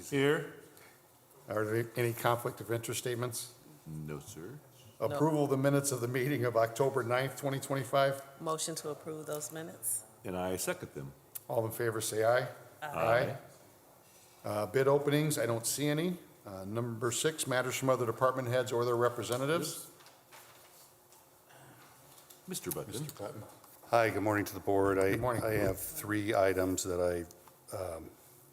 Here. Are there any conflict of interest statements? No, sir. Approval of the minutes of the meeting of October 9th, 2025. Motion to approve those minutes. And I second them. All in favor, say aye. Aye. Bid openings, I don't see any. Number 6, matters from other department heads or their representatives. Mr. Button. Mr. Patton. Hi, good morning to the board. Good morning. I have 3 items that I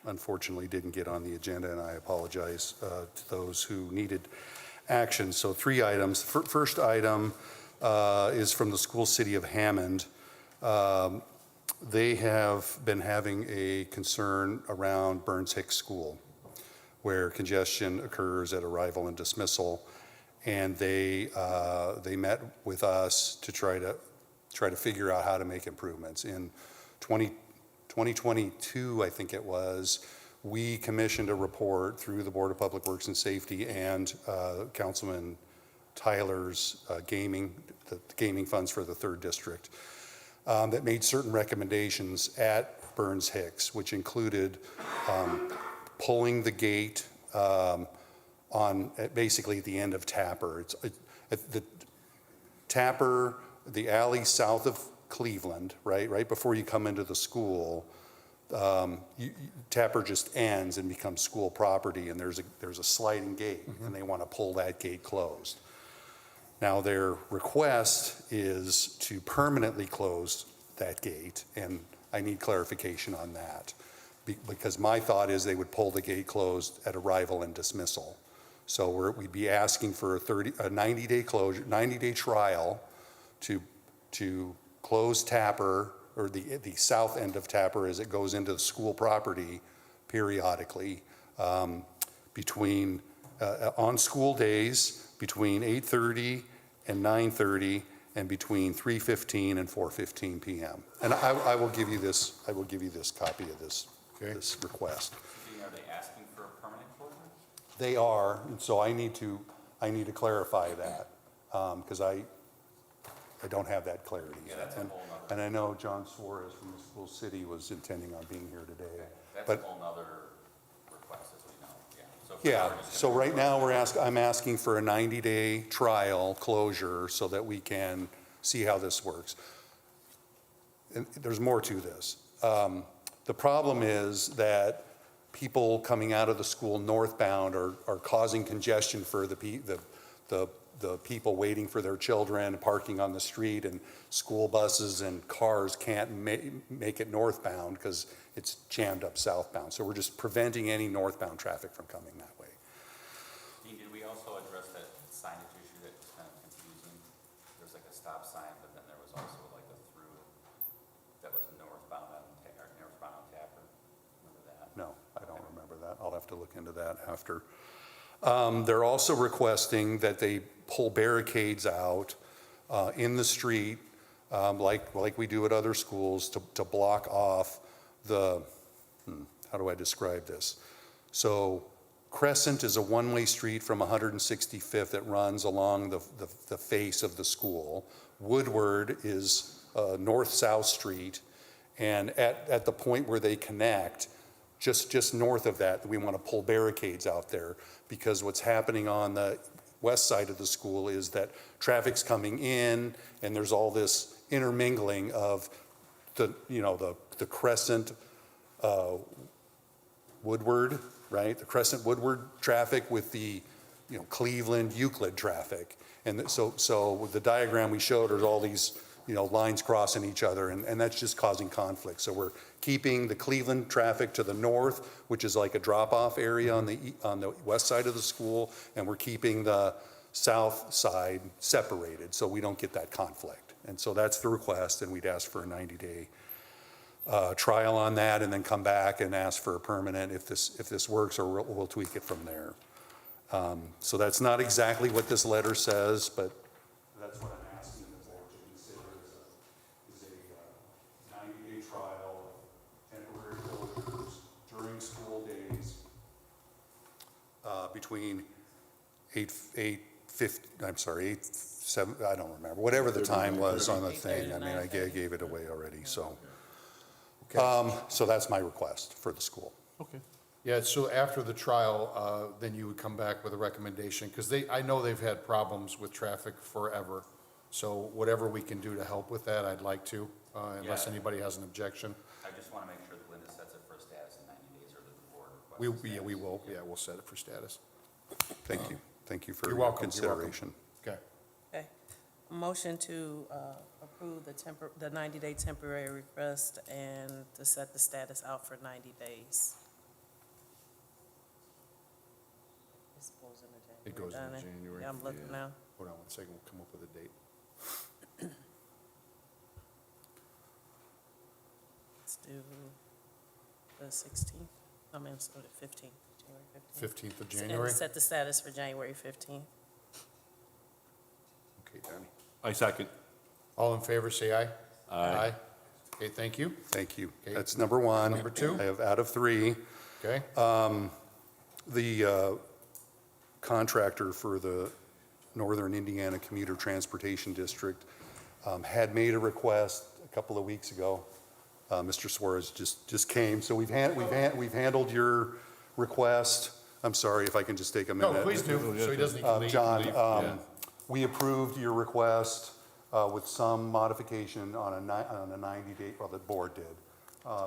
unfortunately didn't get on the agenda, and I apologize to those who needed action. So 3 items. First item is from the school city of Hammond. They have been having a concern around Burns Hicks School, where congestion occurs at arrival and dismissal. And they met with us to try to figure out how to make improvements. In 2022, I think it was, we commissioned a report through the Board of Public Works and Safety and Councilman Tyler's the gaming funds for the 3rd District that made certain recommendations at Burns Hicks, which included pulling the gate basically at the end of Tapper. The Tapper, the alley south of Cleveland, right before you come into the school, Tapper just ends and becomes school property, and there's a sliding gate, and they want to pull that gate closed. Now their request is to permanently close that gate, and I need clarification on that, because my thought is they would pull the gate closed at arrival and dismissal. So we'd be asking for a 90-day closure, 90-day trial to close Tapper, or the south end of Tapper as it goes into the school property periodically between on school days between 8:30 and 9:30 and between 3:15 and 4:15 p.m. And I will give you this. I will give you this copy of this this request. Are they asking for a permanent closure? They are, and so I need to clarify that because I don't have that clarity Yeah, yet. that's a whole nother. And I know John Suarez from the school city was intending on being here today. That's But a whole nother request, as we know. Yeah. So if yeah, we're just so gonna- right now I'm asking for a 90-day trial closure so that we can see how this works. And there's more to this. The problem is that people coming out of the school northbound are causing congestion for the people waiting for their children, parking on the street, and school buses and cars can't make it northbound because it's jammed up southbound. So we're just preventing any northbound traffic from coming that way. Dean, did we also address that signage issue that was kind of confusing? There's like a stop sign, but then there was also like a through that was northbound on Tapper. Remember that? No, I don't remember that. I'll have to look into that after. They're also requesting that they pull barricades out in the street, like we do at other schools, to block off the, how do I describe this? So Crescent is a one-way street from 165th that runs along the face of the school. Woodward is a north-south street, and at the point where they connect, just north of that, we want to pull barricades out there, because what's happening on the west side of the school is that traffic's coming in, and there's all this intermingling of the Crescent Woodward, right? The Crescent Woodward traffic with the Cleveland Euclid traffic. And so the diagram we showed are all these lines crossing each other, and that's just causing conflict. So we're keeping the Cleveland traffic to the north, which is like a drop-off area on the west side of the school, and we're keeping the south side separated so we don't get that conflict. And so that's the request, and we'd ask for a 90-day trial on that, and then come back and ask for a permanent if this works, or we'll tweak it from there. So that's not exactly what this letter says, but that's what I'm asking the board to consider is a 90-day trial of temporary closures during school days between 7, I don't remember, whatever the time was on the thing. I mean, I gave it away already, so. So that's my request for the school. Okay. Yeah, so after the trial, then you would come back with a recommendation, because I know they've had problems with traffic forever. So whatever we can do to help with that, I'd like to, unless Yeah. anybody has an objection. I just want to make sure that Linda sets it for status in 90 days or that the board requests. We, a yeah, we status. will, yeah, we'll set it for status. Thank you. Thank you for You're your welcome, you're welcome. consideration. Okay. Okay. Motion to approve the 90-day temporary request and to set the status out for 90 days. It's supposed in the It goes into doesn't January, Yeah, I'm looking yeah. now. Hold on one second, we'll come up with a date. Let's do the 16th, I mean, so the 15th, January 15th. 15th of And January? set the status for January 15th. Okay, Donnie. I second. All in favor, say aye. Aye. Okay, thank you. Thank you. Okay. That's number one. Number two? I have out of three. Okay, The contractor for the Northern Indiana Commuter Transportation District had made a request a couple of weeks ago. Mr. Suarez just came, so we've handled your request. I'm sorry if I can just take a no, minute. please do, so he doesn't need to leave. John, Yeah. we approved your request with some modification on a 90-day, well, the board did,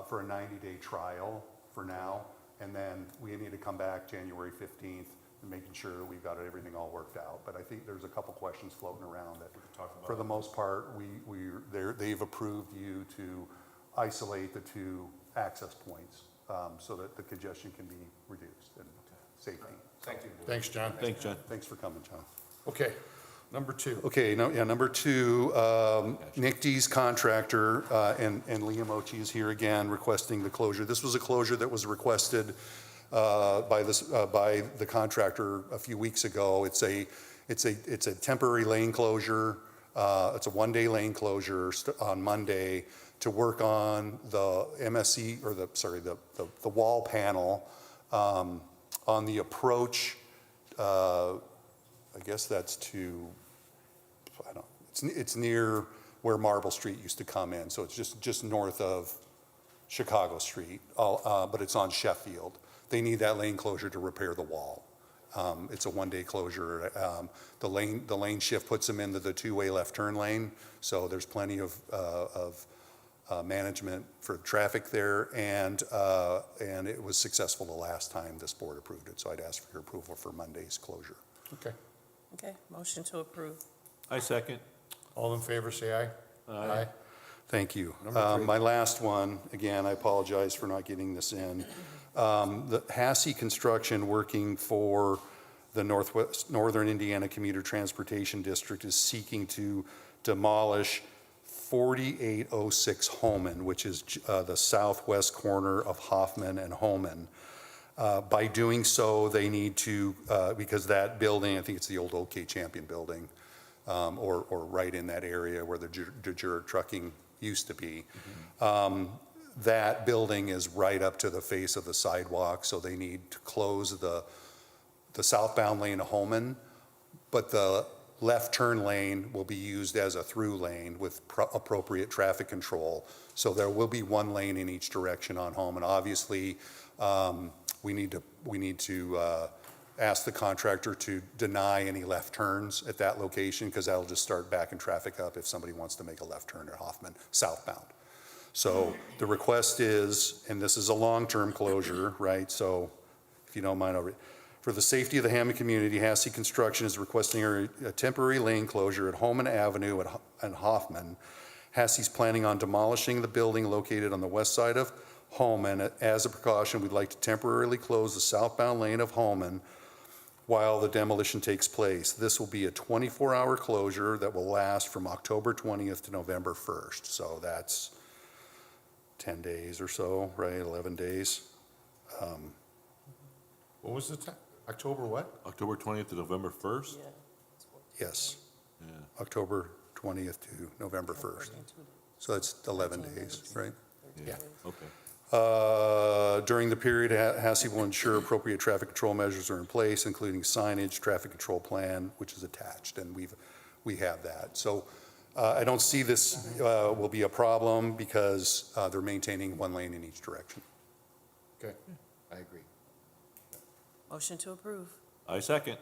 for a 90-day trial for now. And then we need to come back January 15th and making sure that we've got everything all worked out. But I think there's a couple questions floating around that, for the most part, they've approved you to isolate the two access points so that the congestion can be reduced and safety. Thank you. Thanks, John. Thanks, John. Thanks for coming, John. Okay, number two. Okay, number two, Nick D's contractor, and Liam Ochi is here again requesting the closure. This was a closure that was requested by the contractor a few weeks ago. It's a temporary lane closure. It's a one-day lane closure on Monday to work on the MSE, or the wall panel on the approach. I guess that's it's near where Marble Street used to come in, so it's just north of Chicago Street, but it's on Sheffield. They need that lane closure to repair the wall. It's a one-day closure. The lane shift puts them into the two-way left turn lane, so there's plenty of management for traffic there, and it was successful the last time this board approved it, so I'd ask for your approval for Monday's closure. Okay, Okay, motion to approve. I second. all in favor, say aye. Aye. Thank you. Number three. My last one, again, I apologize for not getting this in. The Hassey Construction, working for the Northern Indiana Commuter Transportation District, is seeking to demolish 4806 Homan, which is the southwest corner of Hoffman and Homan. By doing so, they need to, because that building, I think it's the old OK Champion building, or right in that area where the DeJure trucking used to be. That building is right up to the face of the sidewalk, so they need to close the southbound lane of Homan, but the left turn lane will be used as a through lane with appropriate traffic control. So there will be one lane in each direction on Homan. Obviously, we need to ask the contractor to deny any left turns at that location, because that'll just start backing traffic up if somebody wants to make a left turn at Hoffman southbound. So the request is, and this is a long-term closure, right? So if you don't mind, for the safety of the Hammond community, Hassey Construction is requesting a temporary lane closure at Homan Avenue and Hoffman. Hassey's planning on demolishing the building located on the west side of Homan. As a precaution, we'd like to temporarily close the southbound lane of Homan while the demolition takes place. This will be a 24-hour closure that will last from October 20th to November 1st. So that's 10 days or so, right? 11 days. What was the time? October what? October 20th to November 1st? Yeah. Yes, Yeah. October 20th to November 1st. So that's 11 days, right? Yeah. Okay. During the period, Hassey will ensure appropriate traffic control measures are in place, including signage, traffic control plan, which is attached, and we have that. So I don't see this will be a problem, because they're maintaining one lane in each direction. Okay, I agree. Motion to approve. I second.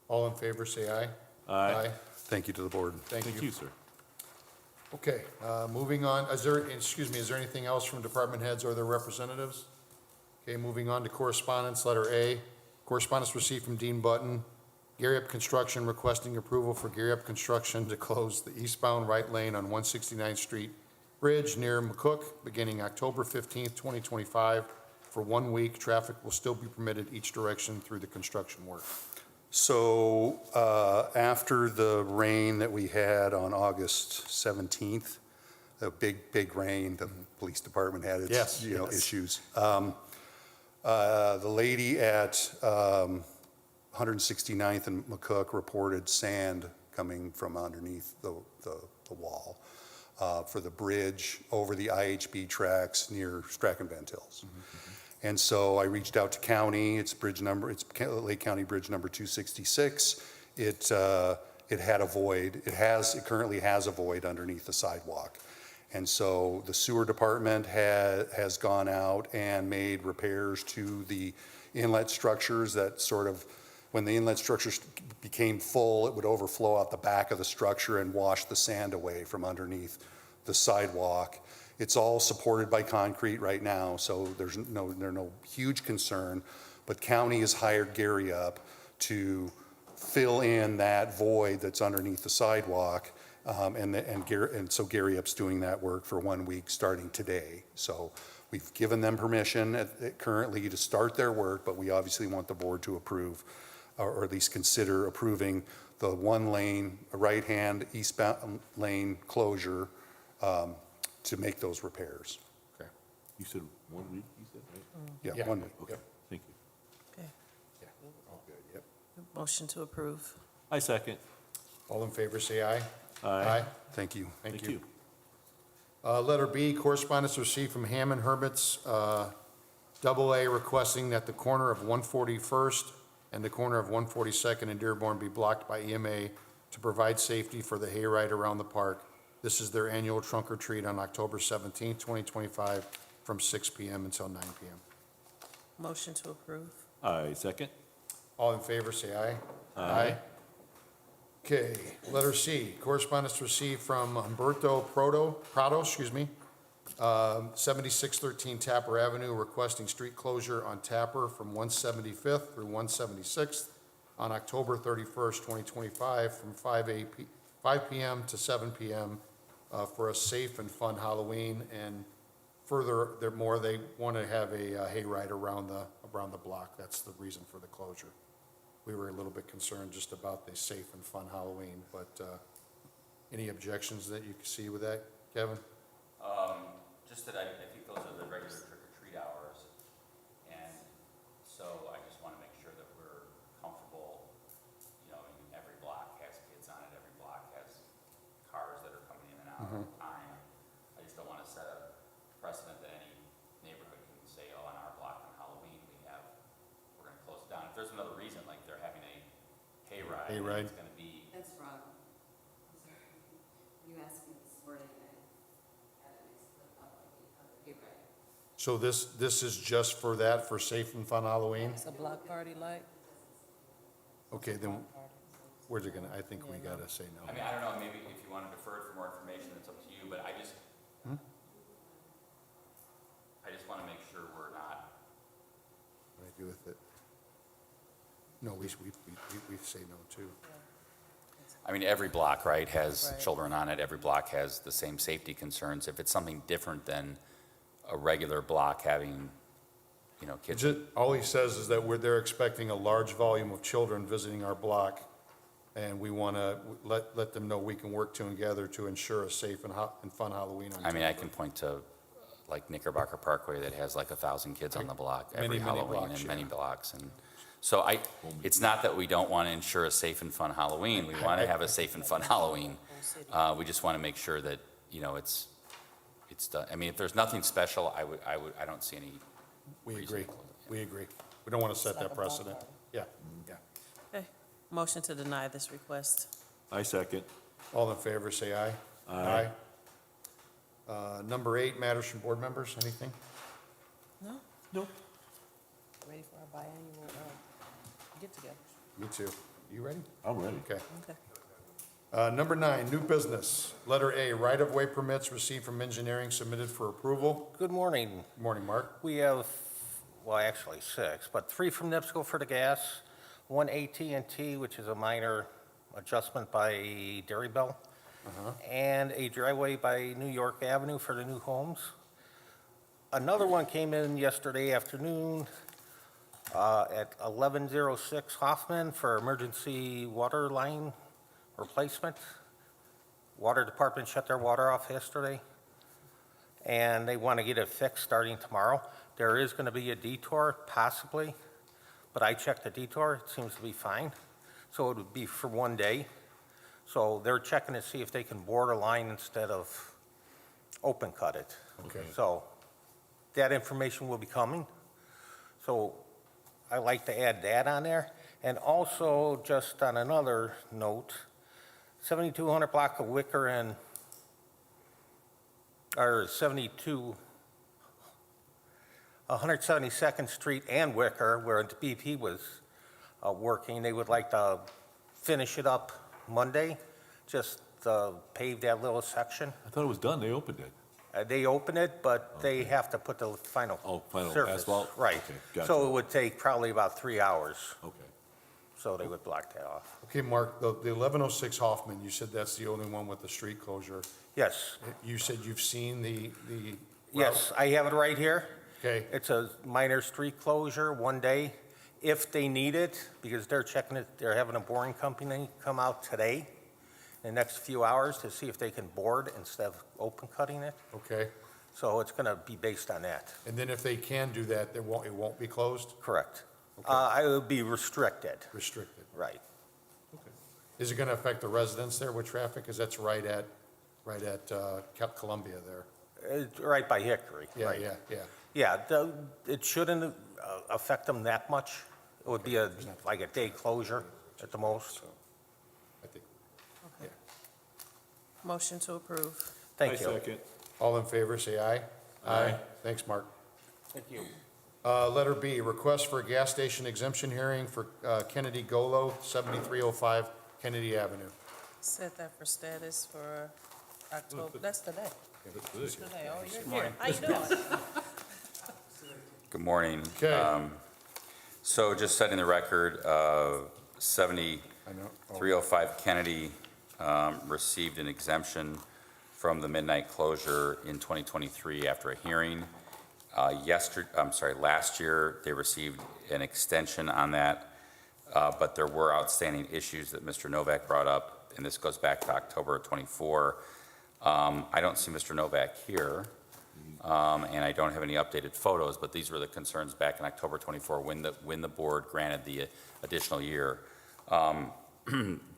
All in favor, say aye. Aye. Thank you to the board. Thank Thank you. you, sir. Okay, moving on, is there anything else from department heads or their representatives? Okay, moving on to correspondence, letter A. Correspondence received from Dean Button, Gary Up Construction requesting approval for Gary Up Construction to close the eastbound right lane on 169th Street Bridge near McCook beginning October 15th, 2025. For 1 week, traffic will still be permitted each direction through the construction work. So after the rain that we had on August 17th, the big rain, the police department had its, Yes, yes. issues. The lady at 169th and McCook reported sand coming from underneath the wall for the bridge over the IHB tracks near Strachan Bend Hills. And so I reached out to county, it's Lake County Bridge number 266. It had a void, it currently has a void underneath the sidewalk. And so the sewer department has gone out and made repairs to the inlet structures that sort of, when the inlet structures became full, it would overflow out the back of the structure and wash the sand away from underneath the sidewalk. It's all supported by concrete right now, so there's no huge concern. But county has hired Gary Up to fill in that void that's underneath the sidewalk. And so Gary Up's doing that work for 1 week starting today. So we've given them permission currently to start their work, but we obviously want the board to approve or at least consider approving the 1 lane, right-hand eastbound lane closure to make those repairs. Okay. You said 1 week, you said, right? Yeah, Yeah. 1 week. Okay, thank you. Okay. Yeah, all good, yep. Motion to approve. I second. All in favor, say aye. Aye. Thank you. Thank you. Letter B, correspondence received from Hammond Hermits, AA, requesting that the corner of 141st and the corner of 142nd and Dearborn be blocked by EMA to provide safety for the hayride around the park. This is their annual trunk or treat on October 17th, 2025, from 6 p.m. until 9 p.m. Motion to approve. I second. All in favor, say aye. Aye. Okay, letter C, correspondence received from Humberto Prado, 7613 Tapper Avenue, requesting street closure on Tapper from 175th through 176th on October 31st, 2025, from 5 p.m. to 7 p.m. For a safe and fun Halloween. And furthermore, they want to have a hayride around the block. That's the reason for the closure. We were a little bit concerned just about the safe and fun Halloween, but any objections that you can see with that, Kevin? Just that I think those are the regular trick or treat hours. And so I just want to make sure that we're comfortable, you know, every block has kids on it, every block has cars that are coming in and out all the time. I just don't want to set a precedent that any neighborhood can say, oh, on our block on Halloween, we're going to close it down. If there's another reason, like they're having a hayride, Hayride. it's going to be, That's wrong. I'm sorry. You asked me this morning, I had it mixed up like the other hayride. So this is just for that, for safe and fun Halloween? It's a block party light. Okay, then where's it gonna, I think we gotta say no. I mean, I don't know, maybe if you want to defer it for more information, it's up to you, but I just want to make sure we're not, What do I do with it? No, we say no too. I mean, every block, right, has Right. children on it, every block has the same safety concerns. If it's something different than a regular block having, you know, kids. All he says is that they're expecting a large volume of children visiting our block, and we wanna let them know we can work together to ensure a safe and fun Halloween on I mean, I Tapper. can point to like Knickerbocker Parkway that has like 1,000 kids on the block Many, every many Halloween blocks, and many yeah. blocks. And so it's not that we don't want to ensure a safe and fun Halloween. We want to have a safe and fun Halloween. We just want to make sure that, you know, it's done. I mean, if there's nothing special, I don't see any. We reason agree, to close it. we agree. We don't wanna set like that a block precedent. party. Yeah, yeah. Okay. Motion to deny this request. I second. All in favor, say aye. Aye. Number 8, matters from board members, anything? No? Nope. Ready for our biannual get together. Me too. You ready? I'm ready. Okay. Okay. Number 9, new business. Letter A, right-of-way permits received from engineering submitted for approval. Good morning. Morning, Mark. We have, well, actually 6, but 3 from NIPSCO for the gas, 1 AT&T, which is a minor adjustment by Dairy Bell, and a driveway by New York Avenue for the new homes. Another one came in yesterday afternoon at 1106 Hoffman for emergency water line replacement. Water department shut their water off yesterday, and they want to get it fixed starting tomorrow. There is going to be a detour, possibly, but I checked the detour, it seems to be fine. So it would be for one day. So they're checking to see if they can bore a line instead of open cut it. Okay. So that information will be coming. So I like to add that on there. And also, just on another note, 7200 block of Wicker and, or 172nd Street and Wicker, where the BP was working, they would like to finish it up Monday, just pave that little section. I thought it was done. They opened it. They open it, but they have to put the final Final surface. asphalt? Right. Okay, gotcha. So it would take probably about 3 hours, Okay. so they would block that off. Okay, Mark, the 1106 Hoffman, you said that's the only one with the street closure. Yes, You said you've seen the yes, I have it right here. Okay, It's a minor street closure, one day, if they need it, because they're checking it, they're having a boring company come out today, in the next few hours, to see if they can board instead of open cutting it. okay. So it's gonna be based on that, And then if they can do that, it won't be closed, correct. Okay. I would be restricted, restricted. right. Is it gonna affect the residents there with traffic? Because that's right at Columbia there. Right by Hickory, Yeah, right. yeah. Yeah, it shouldn't affect them that much. It would be like a day closure at the most. I think, Motion to approve. Thank you. I second. all in favor, say aye. Aye. Thanks, Mark. Thank you. Letter B, request for a gas station exemption hearing for Kennedy Golo, 7305 Kennedy Avenue. Set that for status for October, that's today. That's good. Today, oh, you're here. How you doing? Good morning. Okay. So just setting the record, I know. 7305 Kennedy received an exemption from the midnight closure in 2023 after a hearing. Last year, they received an extension on that, but there were outstanding issues that Mr. Novak brought up, and this goes back to October of '24. I don't see Mr. Novak here, and I don't have any updated photos, but these were the concerns back in October '24 when the board granted the additional year.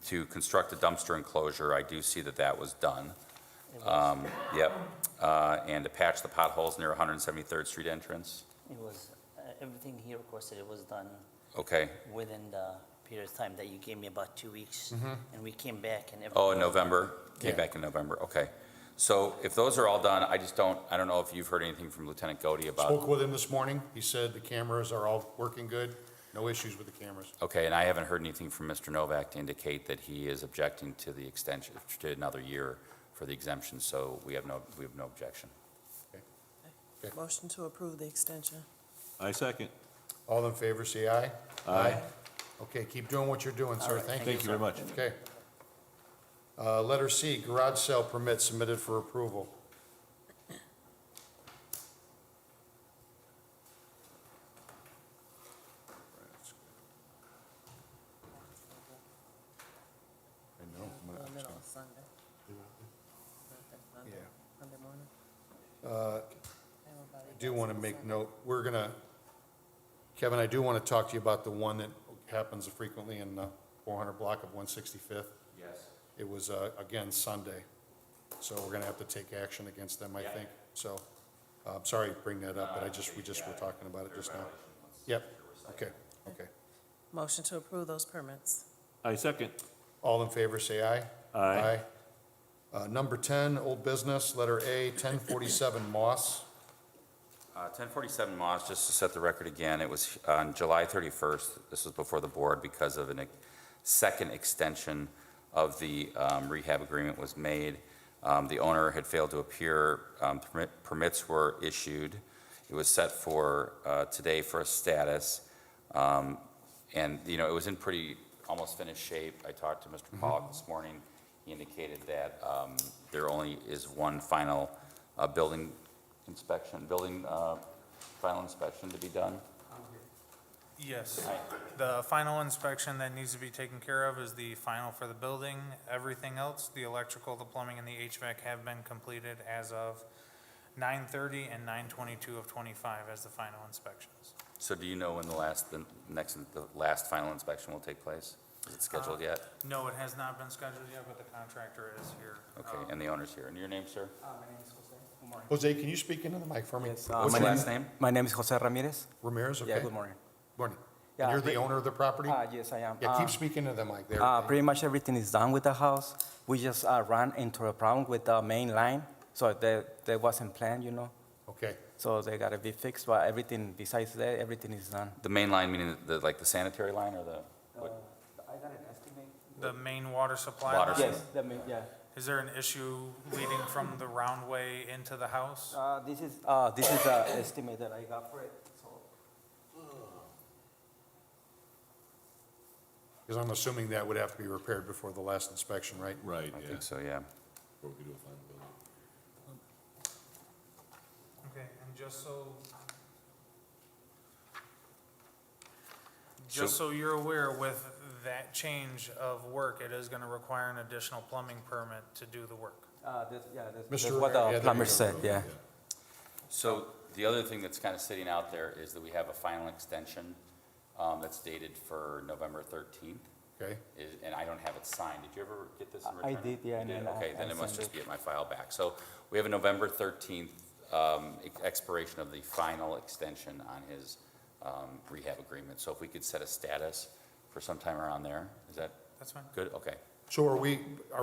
To construct a dumpster enclosure, I do see that was done. Yep, and to patch the potholes near 173rd Street entrance. It was, everything he requested, it was done Okay. within the period of time that you gave me, about 2 weeks. And we came back and everything. Oh, in November? Came Yeah. back in November, okay. So if those are all done, I don't know if you've heard anything from Lieutenant Godey about, Spoke with him this morning. He said the cameras are all working good. No issues with the cameras. okay, and I haven't heard anything from Mr. Novak to indicate that he is objecting to the extension, to another year for the exemption, so we have no objection. Okay. Motion to approve the extension. I second. All in favor, say aye. Aye. Okay, keep doing what you're doing, sir. right, Thank you. Thank you very much. Okay. Letter C, garage sale permit submitted for approval. I know. Middle of Sunday. Yeah. Monday morning. I do want to make note, Kevin, I do want to talk to you about the one that happens frequently in the 400 block of 165th. Yes. It was, again, Sunday, so we're going to have to take action against them, I think. So, I'm sorry to bring that up, but we just were talking about it just now. Yep, okay. Motion to approve those permits. I second. All in favor, say aye. Aye. Number 10, old business, letter A, 1047 Moss. 1047 Moss, just to set the record again, it was on July 31st, this was before the board because of a second extension of the rehab agreement was made. The owner had failed to appear, permits were issued. It was set for today for a status, and, you know, it was in pretty, almost finished shape. I talked to Mr. Pollock this morning. He indicated that there only is one final building inspection, final inspection to be done. Yes. The final inspection that needs to be taken care of is the final for the building. Everything else, the electrical, the plumbing, and the HVAC have been completed as of 9:30 and 9:22 of '25 as the final inspections. So do you know when the last final inspection will take place? Is it scheduled yet? No, it has not been scheduled yet, but the contractor is here. Okay, and the owner's here. And your name, sir? My name is Jose. Good morning. Jose, can you speak into the mic for me? Yes, What's my your name- last name? My name is Jose Ramirez. Ramirez, okay? Yeah, good morning. Morning. Yeah, And you're the but- owner of the property? Yes, I am. Yeah, keep speaking to the mic there. Pretty much everything is done with the house. We just ran into a problem with the main line, so that wasn't planned, you know. Okay, So they gotta be fixed, but everything besides that, everything is done. The main line, meaning like the sanitary line or the? what? I got an estimate. The main water supply Water line? Yes, the main, yeah. Is there an issue leading from the roundway into the house? This is the estimate that I got for it, so. because I'm assuming that would have to be repaired before the last inspection, right? Right, I yeah. think so, yeah. Before we do a final building. Okay, and just so you're aware, with that change of work, it is gonna require an additional plumbing permit to do the work. That's Mr. what Rivera, yeah, the there plumber you go. said, yeah. So the other thing that's kind of sitting out there is that we have a final extension that's dated for November 13th. Okay, And I don't have it signed. Did you ever get this in I return? did, yeah, You and did? then Okay, I then it must sent just be at my file back. So we have a November 13th expiration of the final extension on his rehab agreement. So if we could set a status for sometime around there, is that That's fine. good? Okay. so are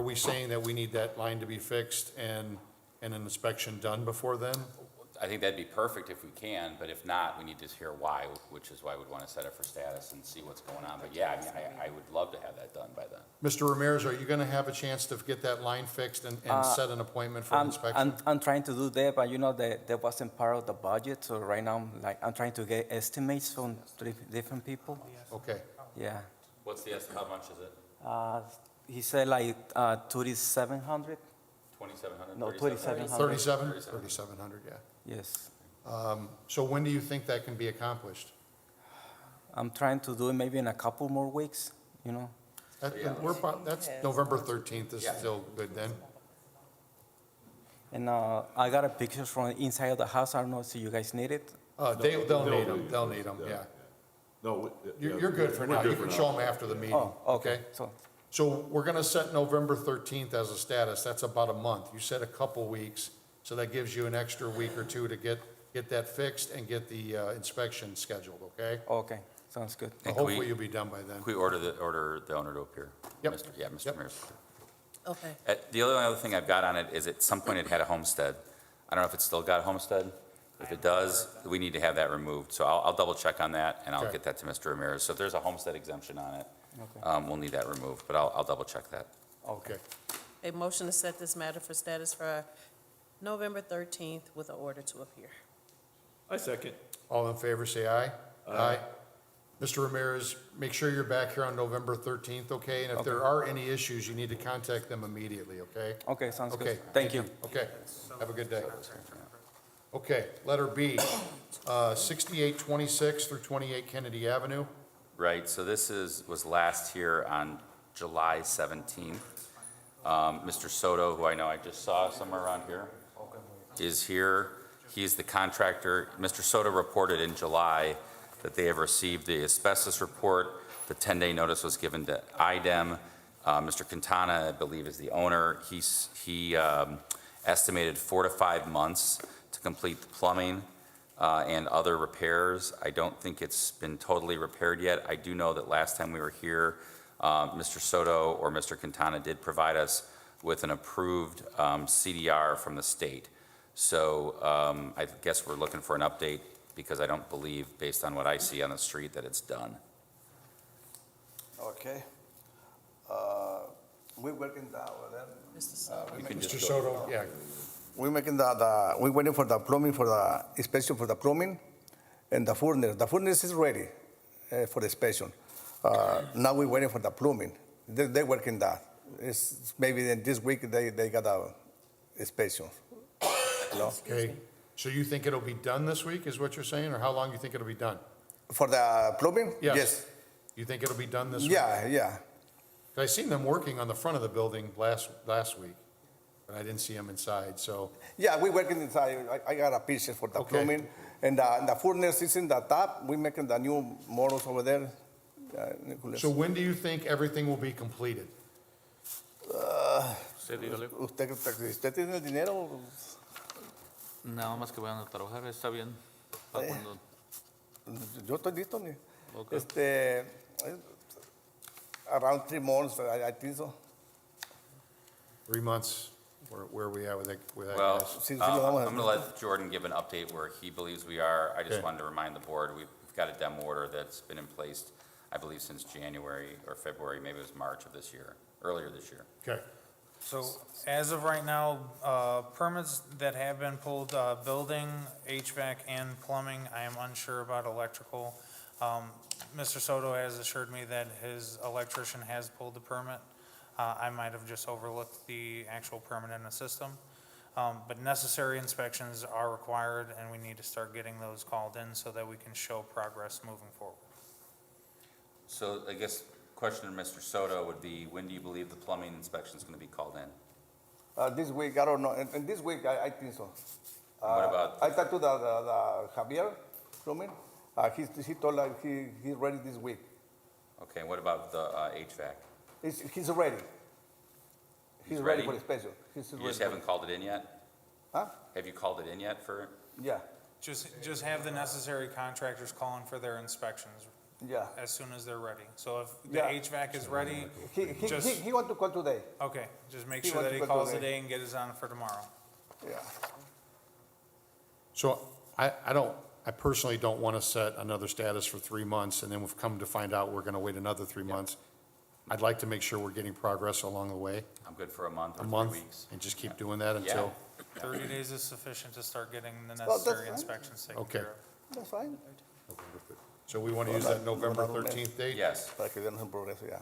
we saying that we need that line to be fixed and an inspection done before then? I think that'd be perfect if we can, but if not, we need to hear why, which is why we'd want to set it for status and see what's going on. But yeah, I mean, I would love to have that done by then. Mr. Ramirez, are you gonna have a chance to get that line fixed and set an appointment for inspection? I'm trying to do that, but you know, that wasn't part of the budget, so right now, I'm trying to get estimates from different people, Okay, yeah. What's the estimate? How much is it? He said like 2,700, 2,700? no, 3,700? 2,700. 3,700, yeah. Yes. So when do you think that can be accomplished? I'm trying to do it maybe in a couple more weeks, you know. That's November 13th is still good then? And I got a picture from inside of the house, I don't know if you guys need it. They'll need them, yeah. No. You're good for now, you can show them after the meeting, Oh, okay, okay? so, So we're gonna set November 13th as a status, that's about a month. You said a couple weeks, so that gives you an extra week or two to get that fixed and get the inspection scheduled, okay? okay, sounds good. And can we- Hopefully you'll be done by then. Can we order the owner to appear? Yep. Yeah, Mr. Yep. Ramirez. Okay. The only other thing I've got on it is at some point it had a homestead. I don't know if it's still got a homestead. If it does, we need to have that removed. So I'll double check on that and I'll Okay. get that to Mr. Ramirez. So if there's a homestead exemption on it, Okay. we'll need that removed, but I'll double check that. Okay, A motion to set this matter for status for November 13th with an order to appear. I second. all in favor, say aye. Aye. Mr. Ramirez, make sure you're back here on November 13th, okay? And if there are any issues, you need to contact them immediately, okay? Okay, sounds Okay. good. Thank you. Okay, have a good day. Okay, letter B, 6826 through 28 Kennedy Avenue. Right, so this was last here on July 17th. Mr. Soto, who I know I just saw somewhere around here, is here. He's the contractor. Mr. Soto reported in July that they have received the asbestos report. The 10-day notice was given to IDEM. Mr. Quintana, I believe, is the owner. He estimated 4 to 5 months to complete the plumbing and other repairs. I don't think it's been totally repaired yet. I do know that last time we were here, Mr. Soto or Mr. Quintana did provide us with an approved CDR from the state. So I guess we're looking for an update because I don't believe, based on what I see on the street, that it's done. Okay. We're working that with them. Mr. Soto. You can Mr. just Soto, yeah, We're making we're waiting for the plumbing, for the inspection for the plumbing and the furnace. The furnace is ready for the inspection. Now we're waiting for the plumbing. They're working that. It's maybe in this week they got a inspection. You know? okay. So you think it'll be done this week, is what you're saying, or how long you think it'll be done? For the plumbing? Yes. You think it'll be done this week? Yeah. I seen them working on the front of the building last week, but I didn't see them inside, so, Yeah, we're working inside. I got a picture for the Okay. plumbing. And the furnace is in the top. We're making the new models over there. Nicholas. so when do you think everything will be completed? ¿Usted tiene el dinero? Nada más que vayan a trabajar, está bien. Para cuando- Yo estoy listo. Ni. Ok. Around 3 months, I think so. 3 months, where are we at with that, Well, guys? Sí, sí, I'm lo vamos a going to hacer. let Jordan give an update where he believes we are. I just Okay. wanted to remind the board, we've got a demo order that's been in place, I believe, since January or February, maybe it was March of this year, earlier this year. Okay, So as of right now, permits that have been pulled, building, HVAC, and plumbing, I am unsure about electrical. Mr. Soto has assured me that his electrician has pulled the permit. I might have just overlooked the actual permit in the system. But necessary inspections are required, and we need to start getting those called in so that we can show progress moving forward. So I guess question to Mr. Soto would be, when do you believe the plumbing inspection is going to be called in? This week, I don't know. And this week, I think so. What about- I talked to the Javier plumbing. He told he's ready this week. Okay, what about the HVAC? He's ready. He's ready ready? for the special. He's You ready just for haven't called it in yet? Huh? Have you called it in yet for? Yeah, Just have the necessary contractors call in for their inspections yeah. as soon as they're ready. So if the Yeah. HVAC is ready, He Just- he want to call today. okay, just make He sure that wants he to go calls today. today and get us on for tomorrow. Yeah. so I personally don't want to set another status for 3 months, and then we've come to find out we're going to wait another 3 months. I'd like to make sure we're getting progress along the way, I'm good for a month or a 3 month, weeks. and just keep doing that until, 30 days is sufficient to start getting the that's necessary fine. inspections taken Okay. care of. That's fine. so we want to use that November 13th date? Yes. Para que vean el progreso, yeah.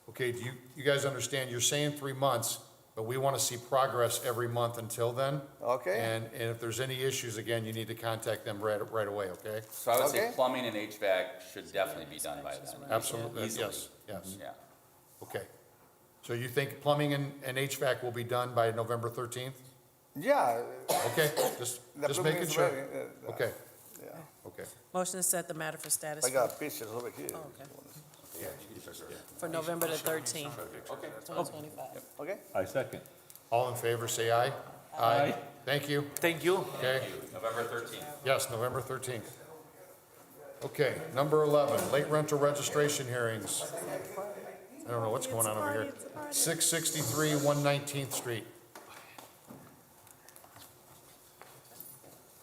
Okay, do you guys understand, you're saying 3 months, but we want to see progress every month until then? Okay. And if there's any issues, again, you need to contact them right away, okay? So I would say Okay. plumbing and HVAC should definitely be done by then. Absolutely, Easily. yes, Yeah. okay. So you think plumbing and HVAC will be done by November 13th? Yeah. Okay, just The plumbing making is sure. ready, Okay, Yeah. okay. Motion to set the matter for status I got pictures over here. Oh, okay. For November the 13th, 2025. Okay? I second. All in favor, say aye. Aye. Thank you. Thank you. Okay, November 13th. yes, November 13th. Okay, number 11, late rental registration hearings. I don't know what's going on over here. 663 119th Street.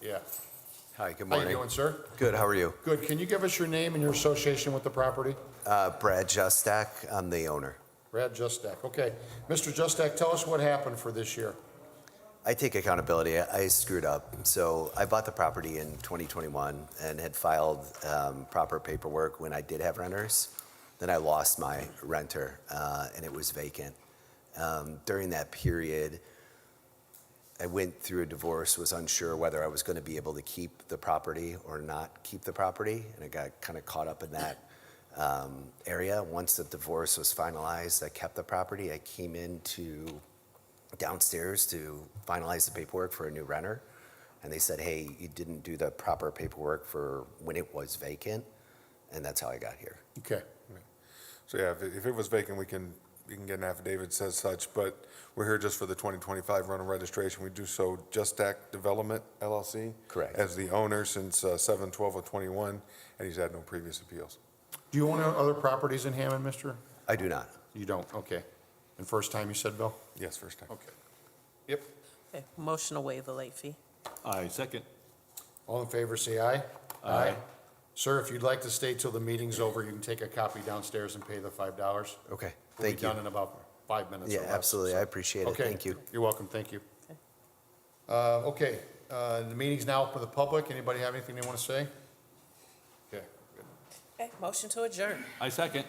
Yeah. Hi, good How you morning. doing, sir? Good, how are you? Good. Can you give us your name and your association with the property? Brad Justak, I'm the owner. Brad Justak. Okay. Mr. Justak, tell us what happened for this year. I take accountability. I screwed up. So I bought the property in 2021 and had filed proper paperwork when I did have renters. Then I lost my renter and it was vacant. During that period, I went through a divorce, was unsure whether I was going to be able to keep the property or not keep the property, and I got kind of caught up in that area. Once the divorce was finalized, I kept the property. I came into downstairs to finalize the paperwork for a new renter, and they said, hey, you didn't do the proper paperwork for when it was vacant, and that's how I got here. Okay. So yeah, if it was vacant, we can get an affidavit says such, but we're here just for the 2025 rental registration. We do so Justak Development LLC. Correct. As the owner since 7/12/21, and he's had no previous appeals. Do you own other properties in Hammond, mister? I do not. You don't? Okay. And first time you said, Bill? Yes, first time. Okay. Yep. Okay, motion to waive the late fee. I second. All in favor, say aye. Aye. Sir, if you'd like to stay till the meeting's over, you can take a copy downstairs and pay the $5. Okay, We'll be thank you. done in about 5 minutes or Yeah, less. absolutely, I appreciate it, Okay. thank you. You're welcome, thank you. Okay. The meeting's now for the public. Anybody have anything they want to say? Okay, good. Okay, motion to adjourn. I second.